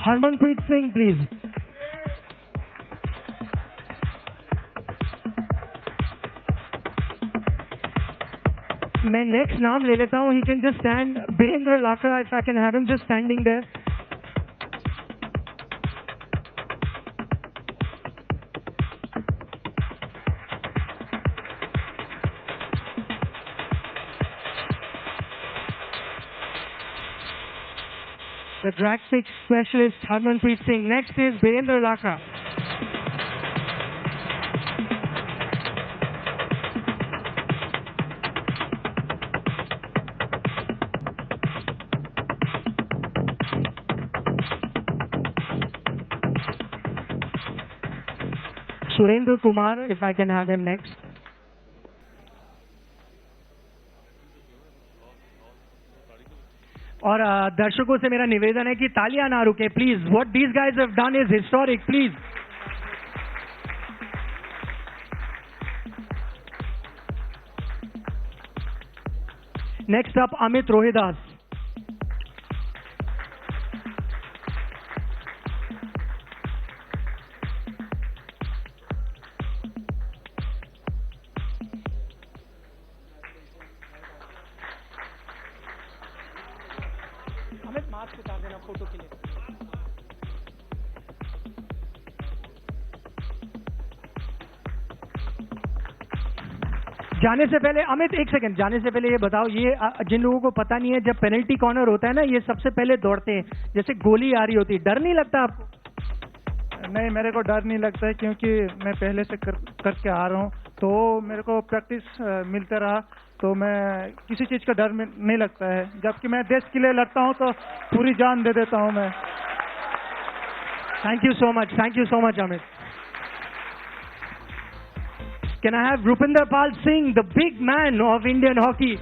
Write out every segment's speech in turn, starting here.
Harmanpreet Singh please. मैं next नाम ले लेता हूँ। He can just stand, Birendra Lakra, if I can have him just standing there. The drag stick specialist Harmanpreet Singh. Next is Birendra Lakra. Surendra Kumar, if I can have him next. और दर्शकों से मेरा निवेदन है कि तालियां ना रुके please. What these guys have done is historic please. Next up Amit Rohidas. Amit mask उतार देना फोटो के लिए। जाने से पहले अमित एक सेकंड, जाने से पहले ये बताओ, ये जिन लोगों को पता नहीं है, जब पेनल्टी कॉर्नर होता है ना, ये सबसे पहले दौड़ते हैं, जैसे गोली आ रही होती है, डर नहीं लगता आपको? नहीं, मेरे को डर नहीं लगता है क्योंकि मैं पहले से करके आ रहा हूँ, तो मेरे को प्रैक्टिस मिलता रहा, तो मैं किसी चीज़ का डर नहीं लगता है। जबकि मैं देश के लिए लड़ता हूँ तो पूरी जान दे देता हूँ मैं। Thank you so much Amit. Can I have Rupinder Pal Singh, the big man of Indian hockey?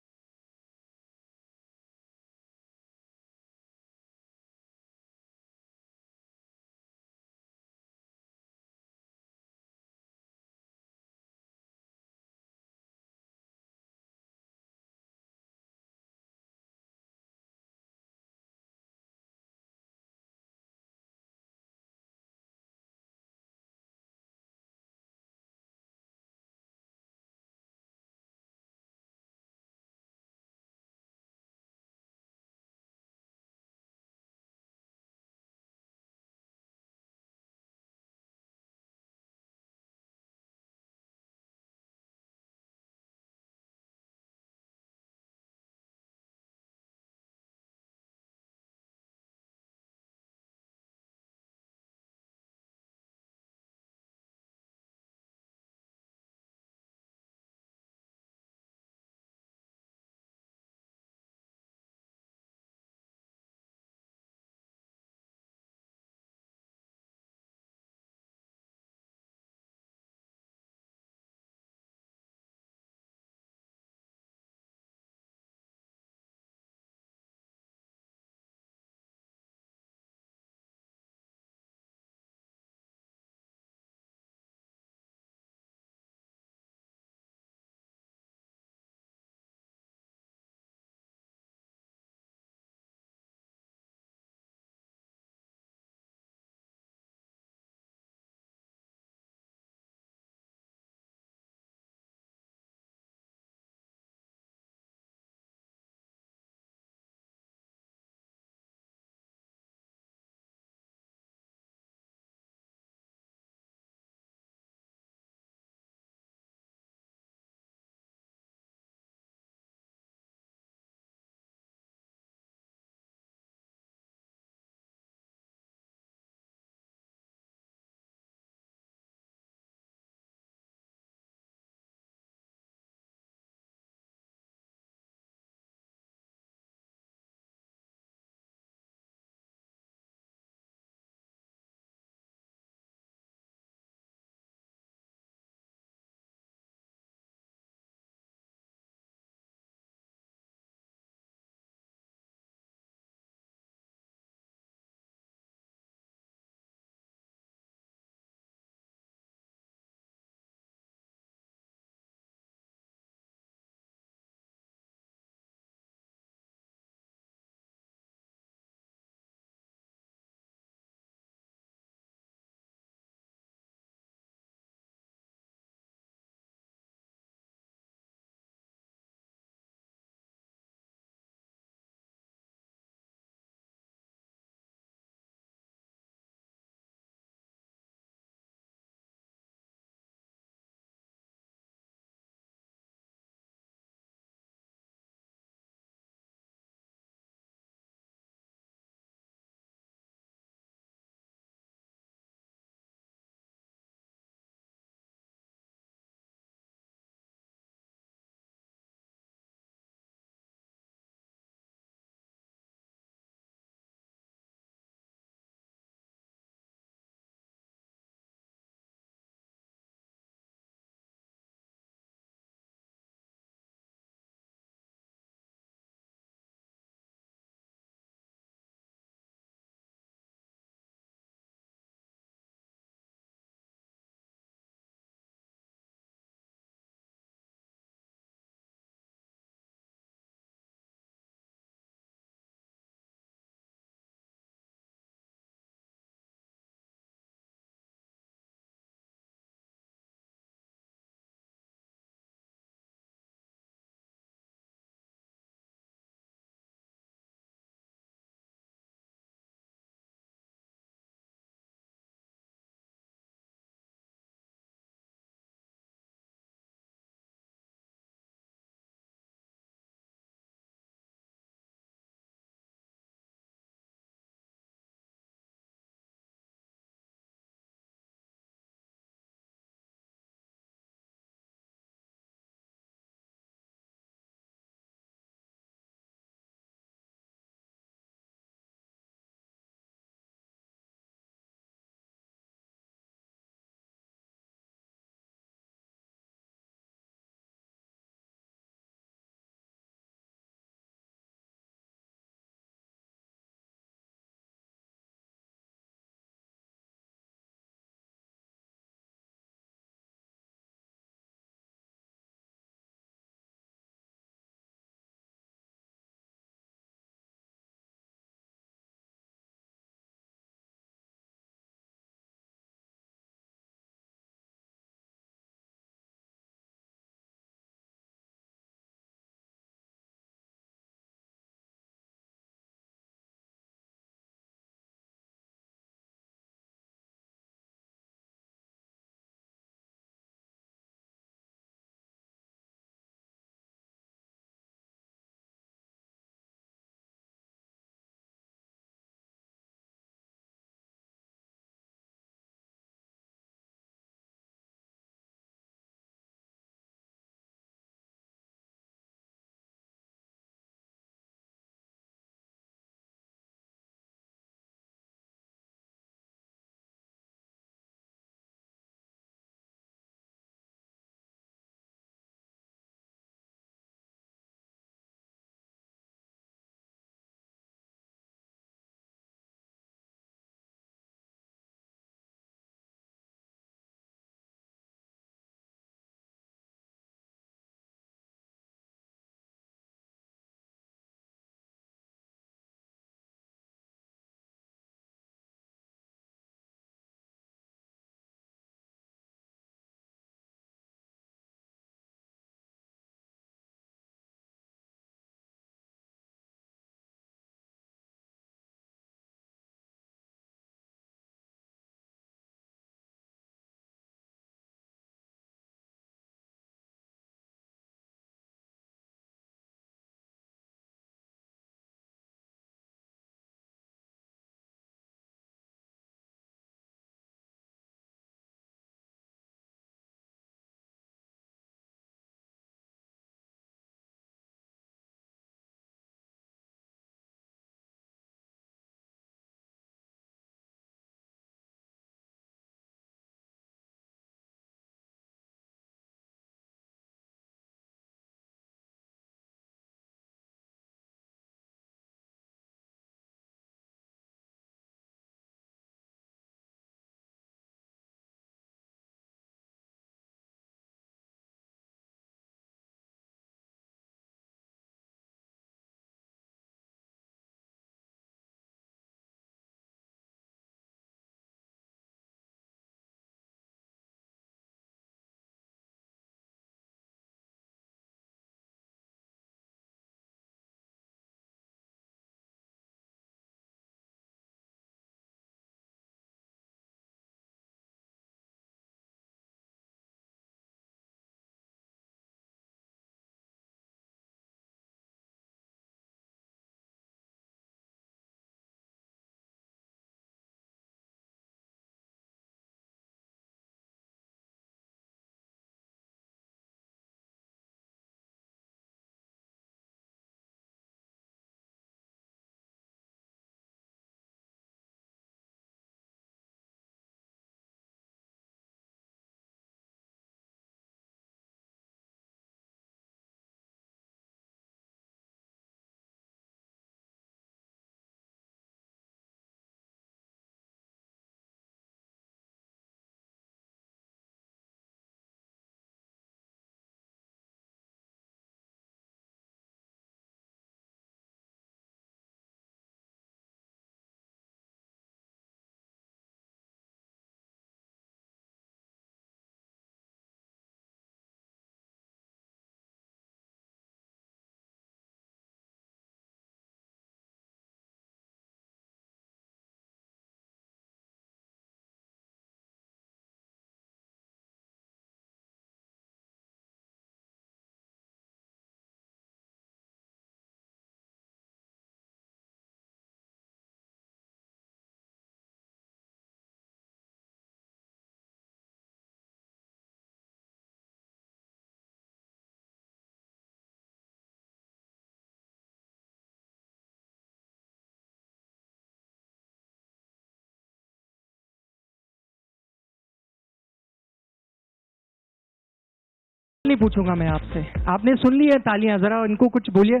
नहीं पूछूंगा मैं आपसे, आपने सुन ली है तालियां, जरा इनको कुछ बोलिए।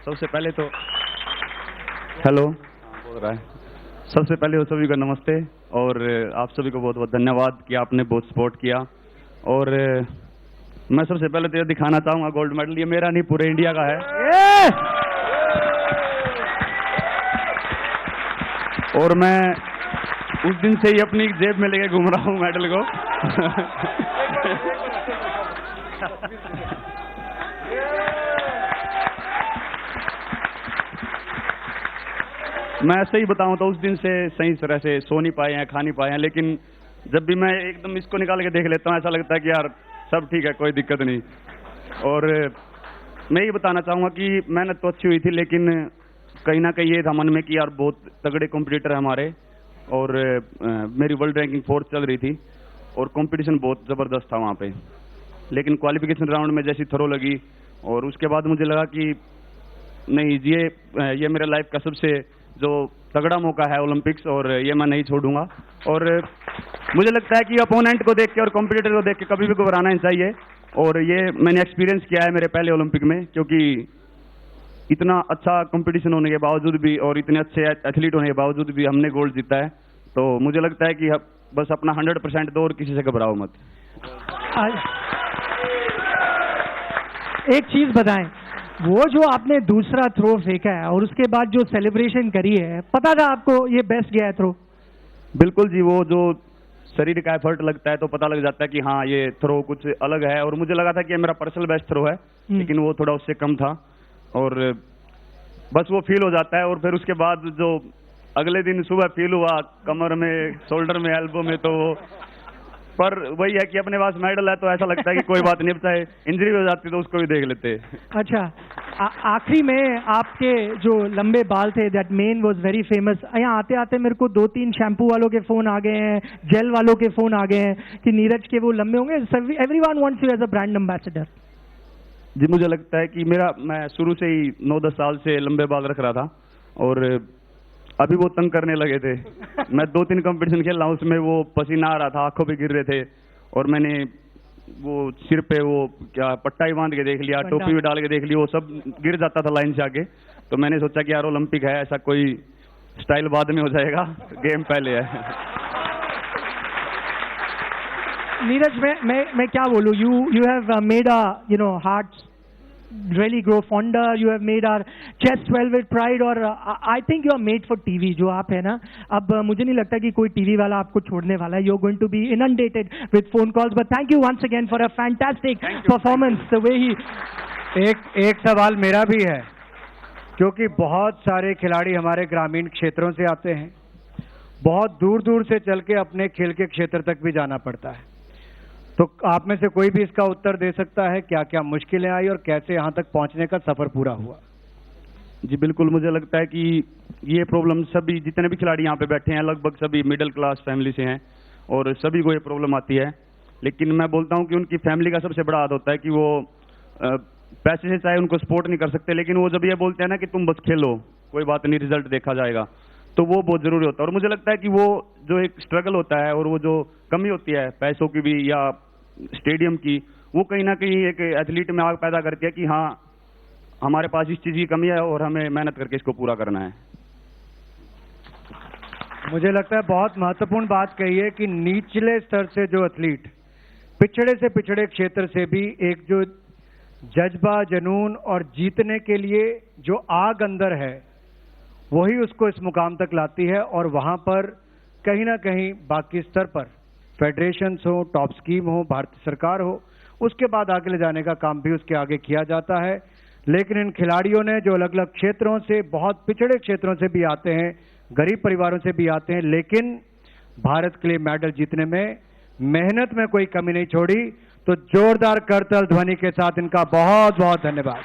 सबसे पहले तो हेलो बोल रहा है। सबसे पहले तो सभी को नमस्ते और आप सभी को बहुत बहुत धन्यवाद कि आपने बहुत सपोर्ट किया। और मैं सबसे पहले तो ये दिखाना चाहूंगा गोल्ड मेडल ये मेरा नहीं पूरे इंडिया का है। और मैं उस दिन से ही अपनी जेब में लेके घूम रहा हूँ मेडल को। मैं सही बताऊं तो उस दिन से सही तरह से सो नहीं पाए हैं, खा नहीं पाए हैं, लेकिन जब भी मैं एकदम इसको निकाल के देख लेता हूं ऐसा लगता है कि यार सब ठीक है, कोई दिक्कत नहीं। और मैं ये बताना चाहूंगा कि मेहनत तो अच्छी हुई थी, लेकिन कहीं ना कहीं ये था मन में कि यार बहुत तगड़े कॉम्पिटिटर है हमारे, और मेरी वर्ल्ड रैंकिंग 4th चल रही थी और कंपटीशन बहुत ज़बरदस्त था वहाँ पे। लेकिन क्वालिफिकेशन राउंड में जैसी थ्रो लगी और उसके बाद मुझे लगा कि नहीं, ये मेरे लाइफ का सबसे जो तगड़ा मौका है ओलंपिक्स, और ये मैं नहीं छोड़ूंगा। और मुझे लगता है कि अपोनेंट को देख के और कॉम्पिटिटर को देख के कभी भी घबराना नहीं चाहिए, और ये मैंने एक्सपीरियंस किया है मेरे पहले ओलंपिक में, क्योंकि इतना अच्छा कंपटीशन होने के बावजूद भी और इतने अच्छे एथलीट होने के बावजूद भी हमने गोल्ड जीता है। तो मुझे लगता है कि बस अपना 100% दो और किसी से घबराओ मत। एक चीज बताएं, वो जो आपने दूसरा थ्रो फेंका है और उसके बाद जो सेलिब्रेशन करी है, पता था आपको ये बेस्ट गया है थ्रो? बिल्कुल जी, वो जो शरीर का एफर्ट लगता है तो पता लग जाता है कि हाँ ये थ्रो कुछ अलग है, और मुझे लगा था कि मेरा पर्सनल बेस्ट थ्रो है, लेकिन वो थोड़ा उससे कम था, और बस वो फील हो जाता है। और फिर उसके बाद जो अगले दिन सुबह फील हुआ कमर में, शोल्डर में, एल्बो में, तो पर वही है कि अपने पास मेडल है तो ऐसा लगता है कि कोई बात नहीं, चाहे इंजरी हो जाती तो उसको भी देख लेते। अच्छा, आखिरी में आपके जो लंबे बाल थे, that main was very famous. यहाँ आते आते मेरे को 2-3 शैम्पू वालों के फोन आ गए हैं, जेल वालों के फोन आ गए हैं कि नीरज के वो लंबे होंगे। Everyone wants you as a brand ambassador. जी, मुझे लगता है कि मैं शुरू से ही 9-10 साल से लंबे बाल रख रहा था, और अभी वो तंग करने लगे थे। मैं 2-3 कंपटीशन खेल रहा हूँ, उसमें वो पसीना आ रहा था, आंखों पे गिर रहे थे, और मैंने वो सिर पे वो क्या पट्टा ही बांध के देख लिया, टोपी भी डाल के देख ली, वो सब गिर जाता था लाइन से आके। तो मैंने सोचा कि यार ओलंपिक है, ऐसा कोई स्टाइल बाद में हो जाएगा, गेम पहले है। नीरज, मैं क्या बोलूं, you have made a hearts really grow fonder. You have made our chest swell with pride, और I think you are made for TV. जो आप है ना, अब मुझे नहीं लगता कि कोई टीवी वाला आपको छोड़ने वाला है. You're going to be inundated with phone calls. But thank you once again for a fantastic performance. The way he एक सवाल मेरा भी है, क्योंकि बहुत सारे खिलाड़ी हमारे ग्रामीण क्षेत्रों से आते हैं, बहुत दूर दूर से चल के अपने खेल के क्षेत्र तक भी जाना पड़ता है, तो आप में से कोई भी इसका उत्तर दे सकता है, क्या क्या मुश्किलें आई और कैसे यहाँ तक पहुँचने का सफर पूरा हुआ? जी बिल्कुल, मुझे लगता है कि ये प्रॉब्लम सभी जितने भी खिलाड़ी यहाँ पे बैठे हैं लगभग सभी मिडिल क्लास फैमिली से हैं, और सभी को ये प्रॉब्लम आती है। लेकिन मैं बोलता हूँ कि उनकी फैमिली का सबसे बड़ा हाथ होता है कि वो पैसे से चाहे उनको सपोर्ट नहीं कर सकते, लेकिन वो जब ये बोलते हैं ना कि तुम बस खेलो, कोई बात नहीं, रिजल्ट देखा जाएगा, तो वो बहुत जरूरी होता है। और मुझे लगता है कि वो जो एक स्ट्रगल होता है और वो जो कमी होती है पैसों की भी या स्टेडियम की, वो कहीं ना कहीं एक एथलीट में आग पैदा करती है कि हाँ हमारे पास इस चीज की कमी है और हमें मेहनत करके इसको पूरा करना है। मुझे लगता है बहुत महत्वपूर्ण बात कही है कि निचले स्तर से जो एथलीट, पिछड़े से पिछड़े क्षेत्र से भी एक जो जज्बा, जुनून और जीतने के लिए जो आग अंदर है, वही उसको इस मुकाम तक लाती है। और वहां पर कहीं ना कहीं बाकी स्तर पर फेडरेशन हो, टॉप स्कीम हो, भारत सरकार हो, उसके बाद आगे ले जाने का काम भी उसके आगे किया जाता है। लेकिन इन खिलाड़ियों ने जो अलग अलग क्षेत्रों से, बहुत पिछड़े क्षेत्रों से भी आते हैं, गरीब परिवारों से भी आते हैं, लेकिन भारत के लिए मेडल जीतने में मेहनत में कोई कमी नहीं छोड़ी। तो जोरदार करताल ध्वनि के साथ इनका बहुत बहुत धन्यवाद।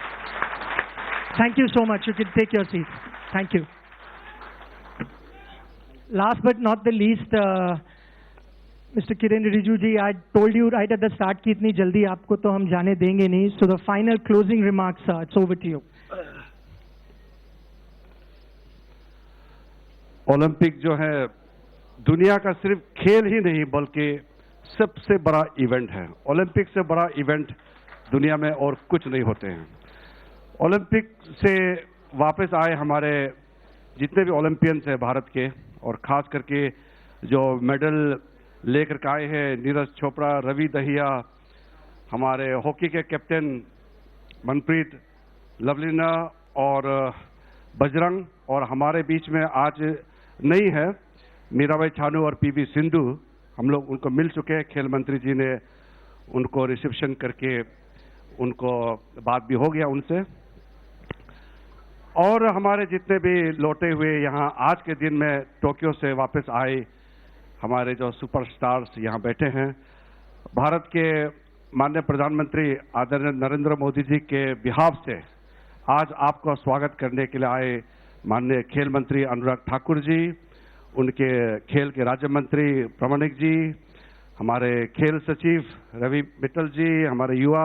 Thank you so much. You can take your seat. Thank you. Last but not the least, mister Kiren Rijiju ji, I told you right at the start कि इतनी जल्दी आपको तो हम जाने देंगे नहीं, so the final closing remarks, it's over to you. Olympic जो है दुनिया का सिर्फ खेल ही नहीं बल्कि सबसे बड़ा इवेंट है। ओलंपिक से बड़ा इवेंट दुनिया में और कुछ नहीं होते हैं। ओलंपिक से वापस आए हमारे जितने भी ओलंपियंस हैं भारत के, और खास करके जो मेडल लेकर के आए हैं, नीरज चोपड़ा, रवि दहिया, हमारे हॉकी के कैप्टन मनप्रीत, लवलीना और बजरंग, और हमारे बीच में आज नहीं है मीराबाई चानू और पीवी सिंधु। हम लोग उनको मिल चुके हैं, खेल मंत्री जी ने उनको रिसेप्शन करके उनको बात भी हो गया उनसे। और हमारे जितने भी लौटे हुए यहाँ आज के दिन में टोक्यो से वापस आए हमारे जो सुपरस्टार्स यहाँ बैठे हैं, भारत के माननीय प्रधानमंत्री आदरणीय नरेंद्र मोदी जी के बिहाफ से आज आपका स्वागत करने के लिए आए माननीय खेल मंत्री अनुराग ठाकुर जी, उनके खेल के राज्य मंत्री प्रमाणिक जी, हमारे खेल सचिव रवि मित्तल जी, हमारे युवा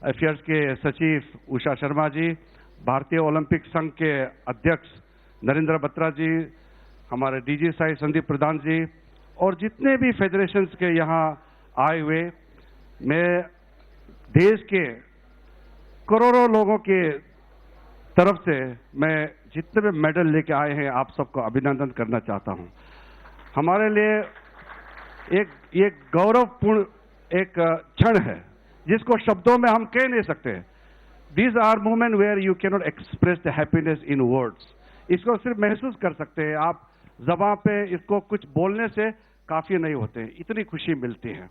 अफेयर्स के सचिव उषा शर्मा जी, भारतीय ओलंपिक संघ के अध्यक्ष नरेंद्र बत्रा जी, हमारे डीजी साई संदीप प्रधान जी, और जितने भी फेडरेशंस के यहाँ आए हुए, मैं देश के करोड़ों लोगों के तरफ से मैं जितने भी मेडल लेके आए हैं आप सबको अभिनंदन करना चाहता हूं। हमारे लिए एक गौरवपूर्ण एक क्षण है जिसको शब्दों में हम कह नहीं सकते। These are moments where you cannot express the happiness in words. इसको सिर्फ महसूस कर सकते हैं आप, ज़बान पे इसको कुछ बोलने से काफी नहीं होते हैं, इतनी खुशी मिलती है।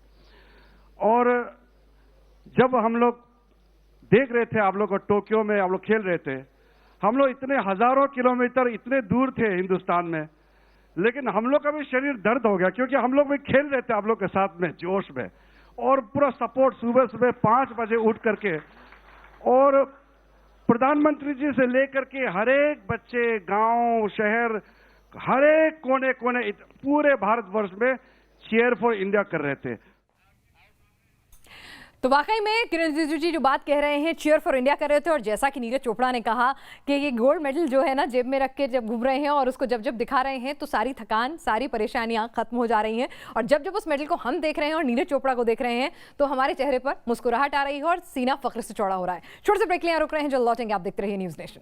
और जब हम लोग देख रहे थे आप लोग को टोक्यो में आप लोग खेल रहे थे, हम लोग इतने हजारों किलोमीटर इतने दूर थे हिंदुस्तान में, लेकिन हम लोग का भी शरीर दर्द हो गया क्योंकि हम लोग भी खेल रहे थे आप लोग के साथ में जोश में, और पूरा सपोर्ट सुबह सुबह 5 बजे उठ करके, और प्रधानमंत्री जी से लेकर के हर एक बच्चे, गांव, शहर, हर एक कोने कोने पूरे भारतवर्ष में चीयर फॉर इंडिया कर रहे थे। तो वाकई में किरण रिजिजू जी जो बात कह रहे हैं, चीयर फॉर इंडिया कर रहे थे। और जैसा कि नीरज चोपड़ा ने कहा कि ये गोल्ड मेडल जो है ना जेब में रख के जब घूम रहे हैं और उसको जब जब दिखा रहे हैं तो सारी थकान, सारी परेशानियां खत्म हो जा रही हैं। और जब जब उस मेडल को हम देख रहे हैं और नीरज चोपड़ा को देख रहे हैं तो हमारे चेहरे पर मुस्कुराहट आ रही है और सीना फख्र से चौड़ा हो रहा है। छोटे से ब्रेक ले रुक रहे हैं, जल्द लौटेंगे। आप देखते रहिए न्यूज़ नेशन।